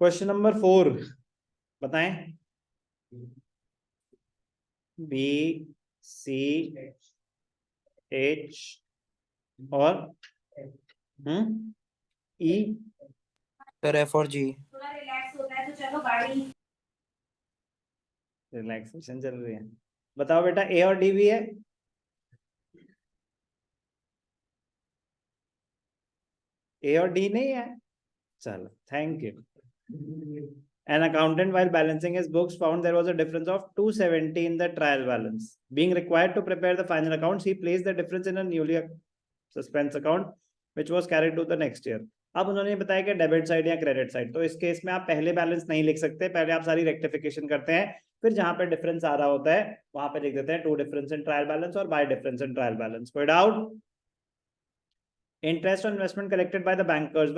Question number 4 बताएं। B C H और ई sir F और जी। थोड़ा रिलैक्स होता है तो चलो गाड़ी। रिलैक्सेशन चल रही है। बताओ बेटा, ए और डी भी है। ए और डी नहीं है। चलो, thank you. An accountant, while balancing his books, found there was a difference of 270 in the trial balance. Being required to prepare the final accounts, he placed the difference in a newly suspense account, which was carried to the next year. अब उन्होंने बताया कि debit side या credit side, तो इस case में आप पहले बैलेंस नहीं लिख सकते, पहले आप सारी रेक्टिफिकेशन करते हैं, फिर जहां पे डिफरेंस आ रहा होता है वहां पे लिख देते हैं to difference in trial balance और by difference in trial balance. कोई doubt? Interest on investment collected by the bankers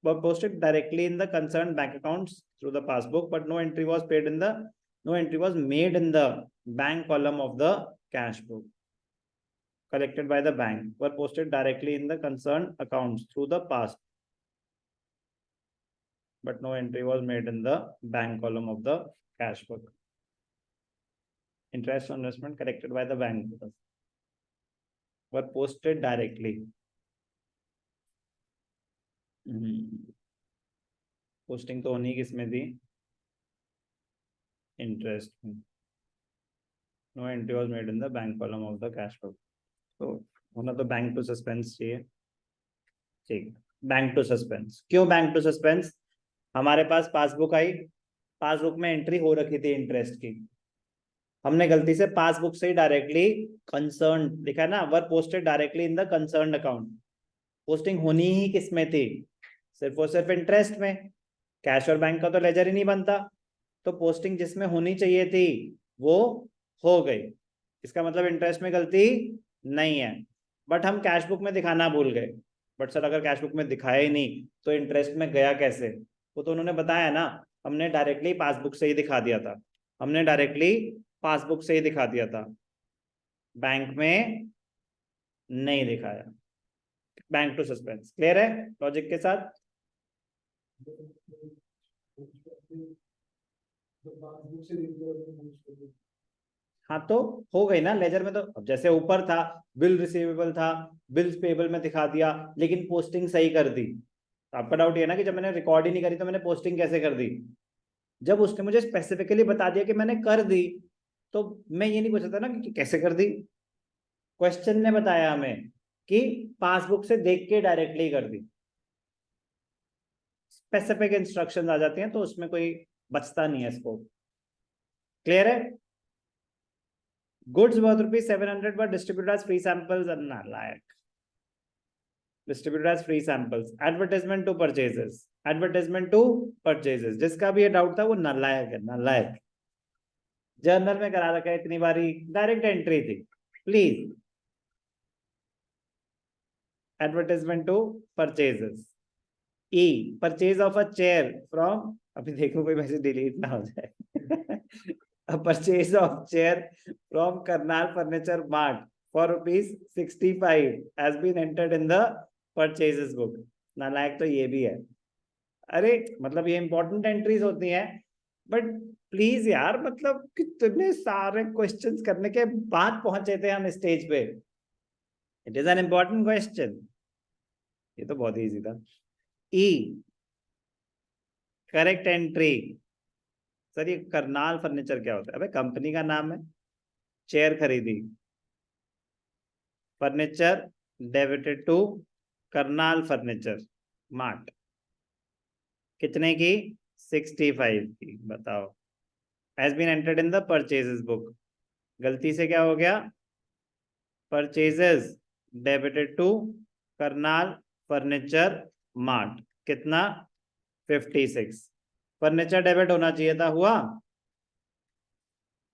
were posted directly in the concerned bank accounts through the passbook, but no entry was made in the bank column of the cash book collected by the bank, were posted directly in the concerned accounts through the passbook, but no entry was made in the bank column of the cash book. Interest on investment collected by the bank were posted directly. Posting तो होनी किसमें थी? Interest में। No entry was made in the bank column of the cash book. तो होना तो bank to suspense चाहिए। ठीक, बैंक टू सस्पेंस। क्यों बैंक टू सस्पेंस? हमारे पास पासबुक आई, पासबुक में एंट्री हो रखी थी इंटरेस्ट की, हमने गलती से पासबुक से ही डायरेक्टली कंसर्न लिखा है ना, वर posted directly in the concern account. Posting होनी ही किसमें थी? सिर्फ और सिर्फ इंटरेस्ट में। कैश और बैंक का तो लेजर ही नहीं बनता, तो पोस्टिंग जिसमें होनी चाहिए थी वो हो गई। इसका मतलब इंटरेस्ट में गलती नहीं है, बट हम कैश बुक में दिखाना भूल गए। बट सर अगर कैश बुक में दिखाया ही नहीं तो इंटरेस्ट में गया कैसे? वो तो उन्होंने बताया ना, हमने डायरेक्टली पासबुक से ही दिखा दिया था, हमने डायरेक्टली पासबुक से ही दिखा दिया था, बैंक में नहीं दिखाया। Bank to suspense. क्लियर है लॉजिक के साथ? हाँ तो हो गई ना लेजर में। तो अब जैसे ऊपर था बिल रिसीवेबल था, बिल्स पेबल में दिखा दिया, लेकिन पोस्टिंग सही कर दी। आपका डाउट ये ना कि जब मैंने रिकॉर्ड ही नहीं करी तो मैंने पोस्टिंग कैसे कर दी? जब उसने मुझे स्पेसिफिकली बता दिया कि मैंने कर दी, तो मैं ये नहीं पूछ सकता ना कि कैसे कर दी। क्वेश्चन ने बताया हमें कि पासबुक से देख के डायरेक्टली कर दी। स्पेसिफिक इंस्ट्रक्शंस आ जाती हैं तो उसमें कोई बचता नहीं है स्कोप। क्लियर है? Goods worth ₹700 were distributed as free samples and नालायक। Distributed as free samples. Advertisement to purchases. Advertisement to purchases. जिसका भी ये डाउट था वो नालायक है, नालायक। जर्नल में करा रखा है इतनी बारी, डायरेक्ट एंट्री थी। Please. Advertisement to purchases. E. Purchase of a chair from, अभी देखो कोई मैसेज डिलीट ना हो जाए। A purchase of chair from Karnal Furniture Mart for ₹65 has been entered in the purchases book. नालायक तो ये भी है। अरे मतलब ये इंपॉर्टेंट एंट्रीज होती हैं, बट प्लीज यार, मतलब कितने सारे क्वेश्चंस करने के बाद पहुंचे थे हम स्टेज पे। It is an important question. ये तो बहुत ही इजी था। ई करेक्ट एंट्री। सर ये करनाल फर्नीचर क्या होता है? अबे कंपनी का नाम है। चेयर खरीदी, furniture debited to Karnal furniture mart. कितने की? 65 की। बताओ। Has been entered in the purchases book. गलती से क्या हो गया? Purchases debited to Karnal furniture mart. कितना? 56। फर्नीचर डेबिट होना चाहिए था, हुआ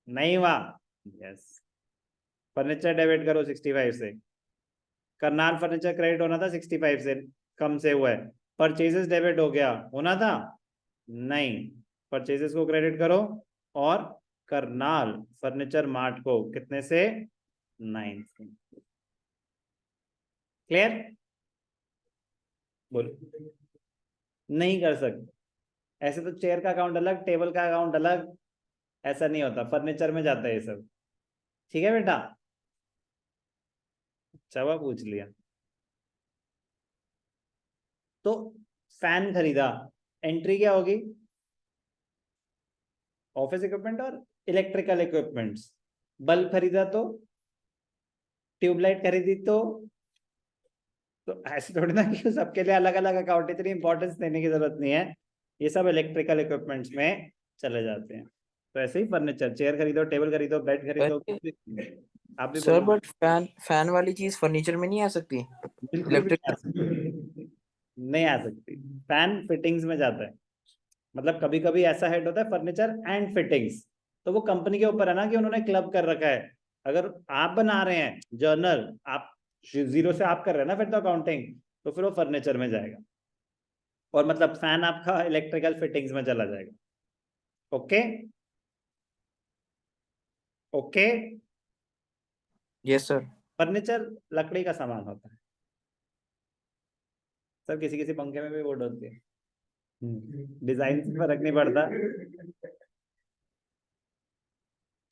नहीं हुआ? यस। फर्नीचर डेबिट करो 65 से, करनाल फर्नीचर क्रेडिट होना था 65 से, कम से हुआ है। परचेजेस डेबिट हो गया, होना था नहीं। परचेजेस को क्रेडिट करो और करनाल फर्नीचर मार्ट को कितने से? 9 से। क्लियर? बोलो। नहीं कर सकते। ऐसे तो चेयर का अकाउंट अलग, टेबल का अकाउंट अलग, ऐसा नहीं होता, फर्नीचर में जाता है ये सब। ठीक है बेटा, जवाब पूछ लिया। तो फैन खरीदा, एंट्री क्या होगी? ऑफिस इक्विपमेंट और इलेक्ट्रिकल इक्विपमेंट्स। बल्ब खरीदा तो, ट्यूबलाइट खरीदी तो ऐसे थोड़ी ना कि सबके लिए अलग अलग अकाउंट, इतनी इंपॉर्टेंस देने की जरूरत नहीं है, ये सब इलेक्ट्रिकल इक्विपमेंट्स में चले जाते हैं। तो ऐसे ही फर्नीचर, चेयर खरीदो, टेबल खरीदो, बेड खरीदो, आप भी सर बोलो। बट फैन वाली चीज फर्नीचर में नहीं आ सकती? बिल्कुल भी इलेक्ट्रिक। नहीं आ सकती, नहीं आ सकती। फैन फिटिंग्स में जाता है, मतलब कभी कभी ऐसा हेड होता है फर्नीचर एंड फिटिंग्स, तो वो कंपनी के ऊपर है ना कि उन्होंने क्लब कर रखा है। अगर आप बना रहे हैं जर्नल, आप जीरो से आप कर रहे हैं ना फिर तो अकाउंटिंग, तो फिर वो फर्नीचर में जाएगा, और मतलब फैन आपका इलेक्ट्रिकल फिटिंग्स में चला जाएगा। Okay okay. Yes sir. Furniture लकड़ी का सामान होता है सर, किसी किसी पंखे में भी वुड होती है, डिजाइन से फर्क नहीं पड़ता।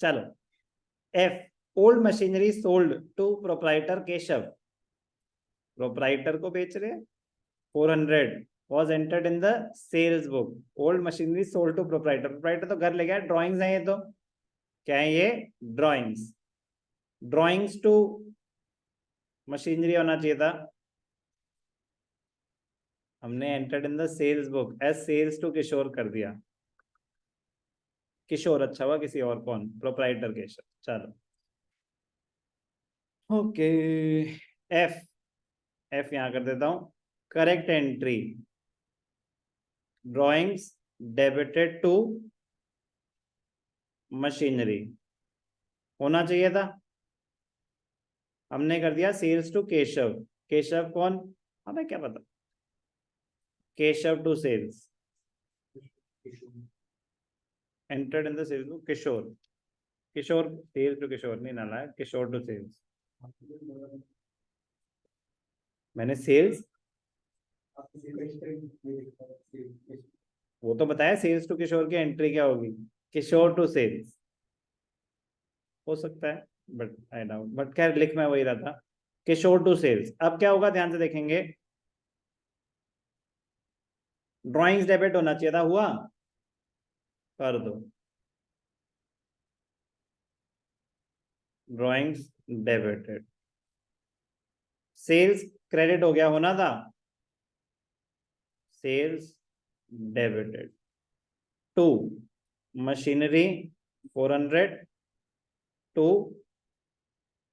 चलो, F old machinery sold to proprietor Keshav. Proprietor को बेच रहे हैं, 400 was entered in the sales book. Old machinery sold to proprietor. Proprietor तो घर ले गया, ड्राइंग्स हैं ये तो, क्या है ये? ड्राइंग्स। ड्राइंग्स टू मशीनरी होना चाहिए था, हमने entered in the sales book as sales to Kishore कर दिया। किशोर अच्छा हुआ, किसी और कौन? प्रोप्राइटर केशव। चलो ओके, एफ एफ यहां कर देता हूं। Correct entry, drawings debited to machinery होना चाहिए था, हमने कर दिया सेल्स टू केशव। केशव कौन? हमें क्या पता, Keshav to sales, entered in the sales book Kishore. Kishore sales to Kishore नहीं नाला है, किशोर टू सेल्स। मैंने सेल्स वो तो बताया, सेल्स टू किशोर की एंट्री क्या होगी? किशोर टू सेल्स हो सकता है, बट आई डाउट, बट खैर लिख मैं वही रहा था, किशोर टू सेल्स। अब क्या होगा ध्यान से देखेंगे, ड्राइंग्स डेबिट होना चाहिए था, हुआ? कर दो, ड्राइंग्स डेबिटेड। सेल्स क्रेडिट हो गया, होना था sales debited to machinery 400 to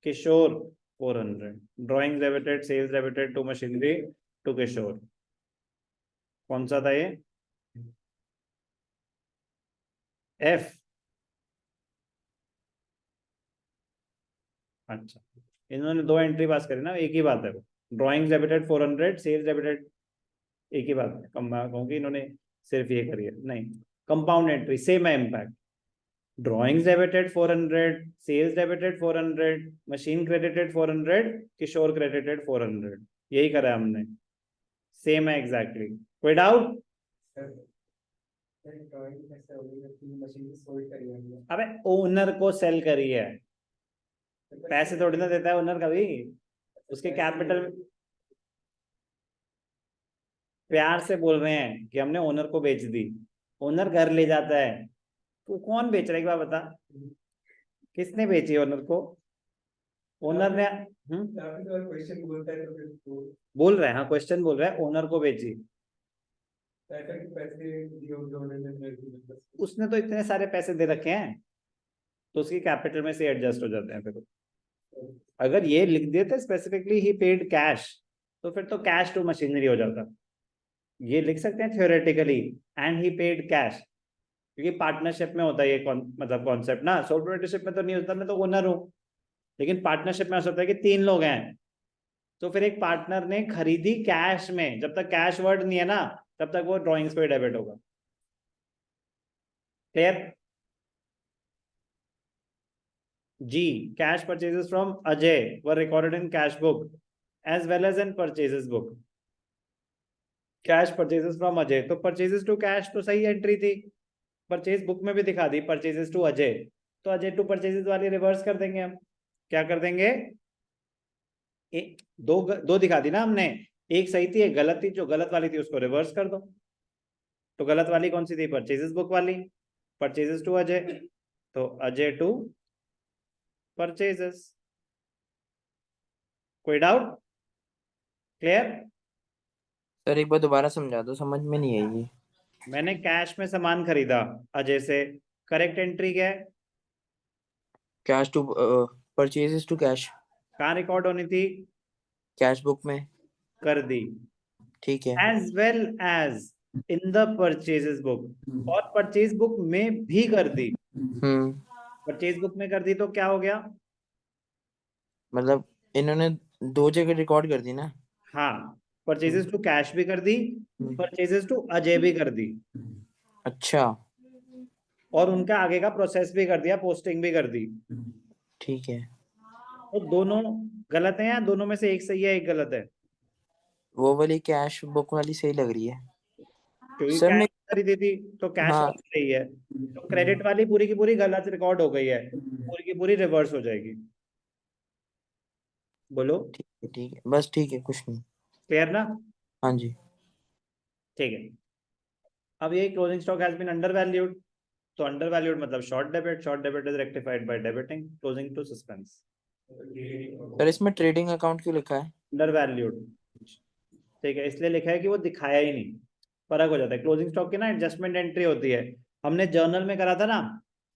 Kishore 400। Drawing debited, sales debited to machinery to Kishore. कौन सा था ये? एफ। अच्छा, इन्होंने दो एंट्री पास करी ना, एक ही बात है वो। ड्राइंग डेबिटेड 400, सेल्स डेबिटेड, एक ही बात है। कम कहूंगी इन्होंने सिर्फ ये करी है, नहीं, कंपाउंड एंट्री सेम है impact. Drawings debited 400, sales debited 400, machine credited 400, Kishore credited 400, यही करा है हमने, सेम है एग्जैक्टली। कोई डाउट? अबे ओनर को सेल करी है, पैसे थोड़ी ना देता है ओनर कभी, उसके कैपिटल। प्यार से बोल रहे हैं कि हमने ओनर को बेच दी, ओनर घर ले जाता है, तो कौन बेच रहा है एक बार बता, किसने बेची ओनर को? ओनर ने बोल रहा है, हाँ क्वेश्चन बोल रहा है, ओनर को बेची। उसने तो इतने सारे पैसे दे रखे हैं, तो उसकी कैपिटल में से एडजस्ट हो जाते हैं फिर। अगर ये लिख देते स्पेसिफिकली ही पेड कैश, तो फिर तो कैश टू मशीनरी हो जाता। ये लिख सकते हैं theoretically, and he paid cash, क्योंकि पार्टनरशिप में होता है ये मतलब कॉन्सेप्ट ना, सोल प्रोप्राइटरशिप में तो नहीं होता, मैं तो ओनर हूँ, लेकिन पार्टनरशिप में हो सकता है कि 3 लोग हैं, तो फिर एक पार्टनर ने खरीदी कैश में, जब तक कैश वर्ड नहीं है ना, तब तक वो ड्रॉइंग्स पे डेबिट होगा। क्लियर? जी, cash purchases from Ajay were recorded in cash book as well as in purchases book. Cash purchases from Ajay, तो परचेजेस टू कैश तो सही एंट्री थी, परचेज बुक में भी दिखा दी परचेजेस टू अजय, तो अजय टू परचेजेस वाली रिवर्स कर देंगे हम। क्या कर देंगे, दो दिखा दी ना हमने, एक सही थी एक गलत थी, जो गलत वाली थी उसको रिवर्स कर दो। तो गलत वाली कौन सी थी, परचेजेस बुक वाली, परचेजेस टू अजय, तो अजय टू परचेजेस। कोई डाउट, क्लियर? सर एक बार दोबारा समझा दो, समझ में नहीं आई ये। मैंने कैश में सामान खरीदा अजय से, करेक्ट एंट्री क्या है, cash to purchases to cash, कहाँ रिकॉर्ड होनी थी, कैश बुक में। कर दी, ठीक है। As well as in the purchases book, और परचेज बुक में भी कर दी। परचेज बुक में कर दी तो क्या हो गया, मतलब इन्होंने दो जगह रिकॉर्ड कर दी ना। हाँ, परचेजेस टू कैश भी कर दी, हम्म। परचेजेस टू अजय भी कर दी, अच्छा। और उनका आगे का प्रोसेस भी कर दिया, पोस्टिंग भी कर दी। ठीक है। तो दोनों गलत है या दोनों में से एक सही है एक गलत है, वो वाली कैश बुक वाली सही लग रही है क्योंकि सर। कैश मैं खरीदी थी तो कैश हाँ, वाली सही है, तो क्रेडिट वाली पूरी की पूरी गलत रिकॉर्ड हो गई है, पूरी की पूरी रिवर्स हो जाएगी। बोलो, ठीक है, बस ठीक है, कुछ नहीं। क्लियर ना? हाँ जी। ठीक है, अब ये closing stock has been under valued, तो अंडर वैल्यूड मतलब short debit is rectified by debiting closing to suspense. Sir इसमें ट्रेडिंग अकाउंट क्यों लिखा है? अंडर वैल्यूड, ठीक है, इसलिए लिखा है कि वो दिखाया ही नहीं, फर्क हो जाता है। क्लोजिंग स्टॉक की ना एडजस्टमेंट एंट्री होती है, हमने जर्नल में करा था ना,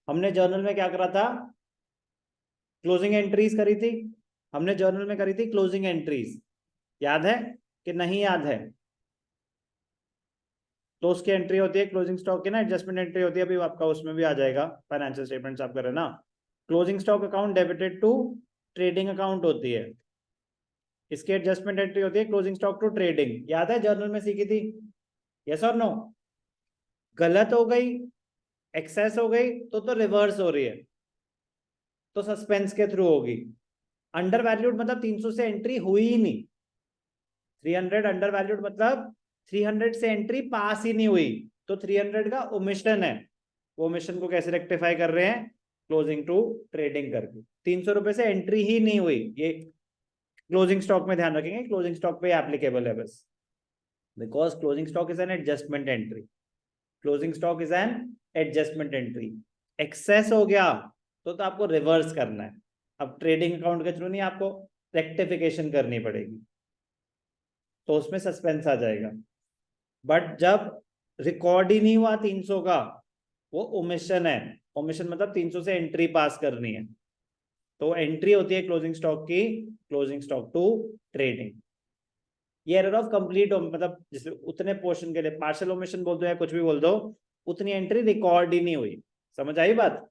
हमने जर्नल में क्या करा था, क्लोजिंग एंट्रीज करी थी, हमने जर्नल में करी थी क्लोजिंग एंट्रीज, याद है कि नहीं याद है? तो उसकी एंट्री होती है क्लोजिंग स्टॉक की ना एडजस्टमेंट एंट्री होती है, अभी आपका उसमें भी आ जाएगा, फाइनेंशियल स्टेटमेंट्स आप करें ना, closing stock account debited to trading account होती है, इसकी एडजस्टमेंट एंट्री होती है क्लोजिंग स्टॉक टू ट्रेडिंग, याद है जर्नल में सीखी थी, यस और नो? गलत हो गई, एक्सेस हो गई तो रिवर्स हो रही है, तो सस्पेंस के थ्रू होगी। अंडर वैल्यूड मतलब 300 से एंट्री हुई ही नहीं, 300 अंडर वैल्यूड मतलब 300 से एंट्री पास ही नहीं हुई, तो 300 का ओमिशन है, वो ओमिशन को कैसे रेक्टिफाई कर रहे हैं, क्लोजिंग टू ट्रेडिंग करके। 300 रुपए से एंट्री ही नहीं हुई, ये क्लोजिंग स्टॉक में ध्यान रखेंगे, क्लोजिंग स्टॉक पे एप्लीकेबल है बस, because closing stock is an adjustment entry, closing stock is an adjustment entry. Excess हो गया तो आपको रिवर्स करना है, अब ट्रेडिंग अकाउंट के थ्रू नहीं, आपको रेक्टिफिकेशन करनी पड़ेगी, तो उसमें सस्पेंस आ जाएगा। बट जब रिकॉर्ड ही नहीं हुआ 300 का, वो ओमिशन है, ओमिशन मतलब 300 से एंट्री पास करनी है, तो एंट्री होती है क्लोजिंग स्टॉक की, क्लोजिंग स्टॉक टू ट्रेडिंग। ये एरर ऑफ कंप्लीट मतलब जिसे उतने पोर्शन के लिए पार्शियल ओमिशन बोल दो या कुछ भी बोल दो, उतनी एंट्री रिकॉर्ड ही नहीं हुई, समझ आई बात?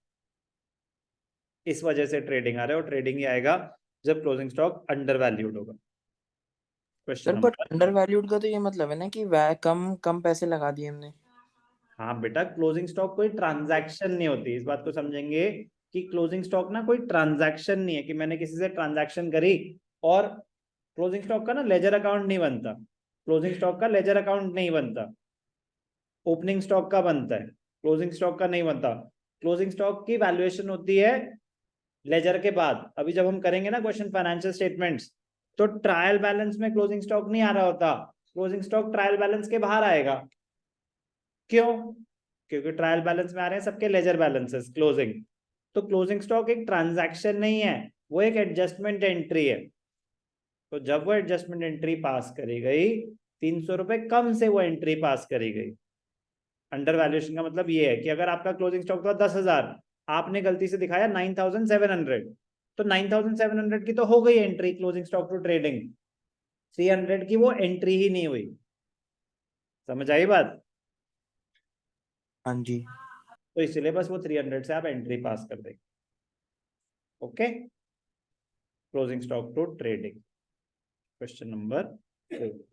इस वजह से ट्रेडिंग आ रहा है, और ट्रेडिंग ही आएगा जब क्लोजिंग स्टॉक अंडर वैल्यूड होगा। Question sir but number, under valued का तो ये मतलब है ना कि कम कम पैसे लगा दिए हमने। हाँ बेटा, क्लोजिंग स्टॉक कोई ट्रांजैक्शन नहीं होती, इस बात को समझेंगे कि क्लोजिंग स्टॉक ना कोई ट्रांजैक्शन नहीं है कि मैंने किसी से ट्रांजैक्शन करी, और क्लोजिंग स्टॉक का ना लेजर अकाउंट नहीं बनता, क्लोजिंग स्टॉक का लेजर अकाउंट नहीं बनता, ओपनिंग स्टॉक का बनता है, क्लोजिंग स्टॉक का नहीं बनता। क्लोजिंग स्टॉक की वैल्यूएशन होती है लेजर के बाद, अभी जब हम करेंगे ना क्वेश्चन फाइनेंशियल स्टेटमेंट्स, तो ट्रायल बैलेंस में क्लोजिंग स्टॉक नहीं आ रहा होता, क्लोजिंग स्टॉक ट्रायल बैलेंस के बाहर आएगा। क्यों? क्योंकि ट्रायल बैलेंस में आ रहे हैं सबके लेजर बैलेंसेस क्लोजिंग, तो क्लोजिंग स्टॉक एक ट्रांजैक्शन नहीं है, वो एक एडजस्टमेंट एंट्री है। तो जब वो एडजस्टमेंट एंट्री पास करी गई, 300 रुपए कम से वो एंट्री पास करी गई। अंडर वैल्यूएशन का मतलब ये है कि अगर आपका क्लोजिंग स्टॉक था 10,000, आपने गलती से दिखाया 9,700, तो 9,700 की तो हो गई entry closing stock to trading, 300 की वो एंट्री ही नहीं हुई, समझ आई बात? हाँ जी। तो इसलिए बस वो 300 से आप एंट्री पास कर देंगे। Okay, closing stock to trading, question number 4।